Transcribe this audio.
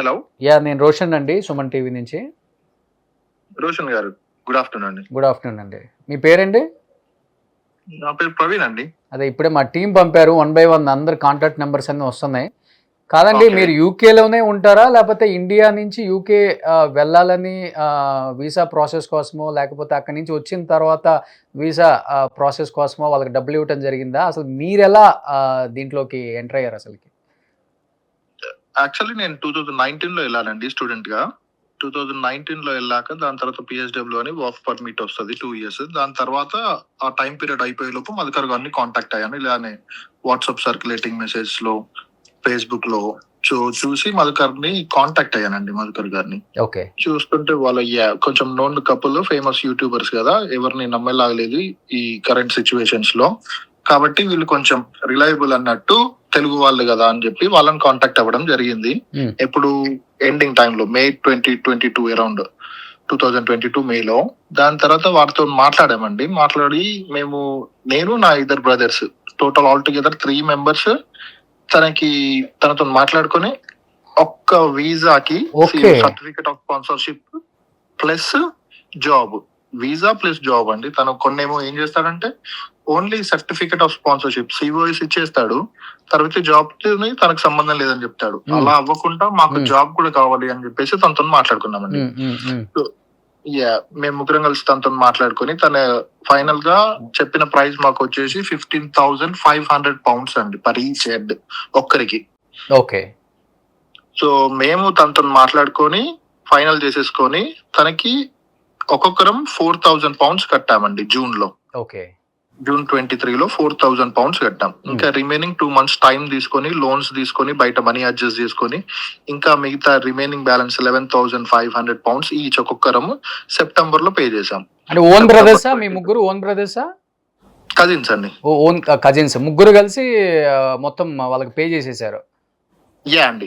Hello. నేను రోషన్ అండి, Suman TV నుంచి. రోషన్ గారు, గుడ్ ఆఫ్టర్నూన్ అండి. గుడ్ ఆఫ్టర్నూన్ అండి. మీ పేరండి? నా పేరు ప్రవీణ్ అండి. అదే ఇప్పుడే మా టీం పంపారు 1 by 1 అందరు కాంటాక్ట్ నెంబర్స్ అన్నీ వస్తున్నాయి. కాదండి, Okay. మీరు యూకేలోనే ఉంటారా, లేకపోతే ఇండియా నుంచి యూకే వెళ్ళాలని వీసా ప్రాసెస్ కోసమో, లేకపోతే అక్కడి నుంచి వచ్చిన తర్వాత వీసా ప్రాసెస్ కోసమో వాళ్ళకి డబ్బులు ఇవ్వటం జరిగిందా? అసలు మీరెలా దీంట్లోకి ఎంటర్ అయ్యారు అసలుకి? యాక్చువల్లీ నేను 2019 లో వెళ్ళానండి స్టూడెంట్ గా. 2019 లో వెళ్ళాక దాని తర్వాత పిహెచ్డబ్ల్యూ అని వర్క్ పర్మిట్ వస్తుంది 2 years. దాని తర్వాత ఆ టైం పీరియడ్ అయిపోయే లోపు మధుకర్ గారిని కాంటాక్ట్ అయ్యాను. ఇలానే వాట్సాప్ సర్క్యులేటింగ్ మెసేజ్ లో, ఫేస్బుక్ లో చూసి మధుకర్ ని కాంటాక్ట్ అయ్యానండి. మధుకర్ గారిని ఓకే. చూస్తుంటే వాళ్ళ కొంచెం నోన్ కపుల్, ఫేమస్ యూట్యూబర్స్ కదా, ఎవరిని నమ్మేలాగలేదు ఈ కరెంట్ సిచ్యువేషన్స్ లో. కాబట్టి వీళ్ళు కొంచెం రిలయబుల్ అన్నట్టు తెలుగు వాళ్ళు కదా అని చెప్పి వాళ్ళని కాంటాక్ట్ అవ్వడం జరిగింది. ఎప్పుడు ఎండింగ్ టైంలో మే 2022 అరౌండ్ 2022 మేలో. దాని తర్వాత వారితో మాట్లాడామండి. మాట్లాడి నేను నా 2 brothers total all together 3 members తనతో మాట్లాడుకొని ఒక్క వీసాకి certificate of sponsorship plus job, visa plus job అండి. తను కొన్నేమో ఏం చేస్తాడంటే only certificate of sponsorship COS ఇచ్చేస్తాడు, తర్వాత జాబ్ తనకు సంబంధం లేదని చెప్తాడు. అలా అవ్వకుండా మాకు జాబ్ కూడా కావాలి అని చెప్పేసి తనతో మాట్లాడుకున్నామండి. మేము ముగ్గురం కలిసి తనతో మాట్లాడుకుని తన ఫైనల్ గా చెప్పిన ప్రైస్ మాకు వచ్చేసి 15,500 pounds అండి పర్ ఈచ్ హెడ్ ఒక్కరికి. ఓకే. సో మేము తనతో మాట్లాడుకొని ఫైనల్ చేసేసుకొని తనకి ఒక్కొక్కరం 4,000 pounds కట్టామండి జూన్ లో. ఓకే. జూన్ 23లో 4,000 pounds కట్టాం. ఇంకా రిమైనింగ్ 2 months టైం తీసుకొని లోన్స్ తీసుకొని బయట మనీ అడ్జస్ట్ చేసుకొని ఇంకా మిగతా రిమైనింగ్ బ్యాలెన్స్ 11,500 pounds ఈచ్ ఒక్కొక్కరం సెప్టెంబర్ లో పే చేసాం. అంటే ఓన్ బ్రదర్సా మీ ముగ్గురు? ఓన్ బ్రదర్సా? కజిన్స్ అండి. ఓన్ కజిన్స్ ముగ్గురు కలిసి మొత్తం వాళ్ళకి పే చేసేసారు? యా అండి.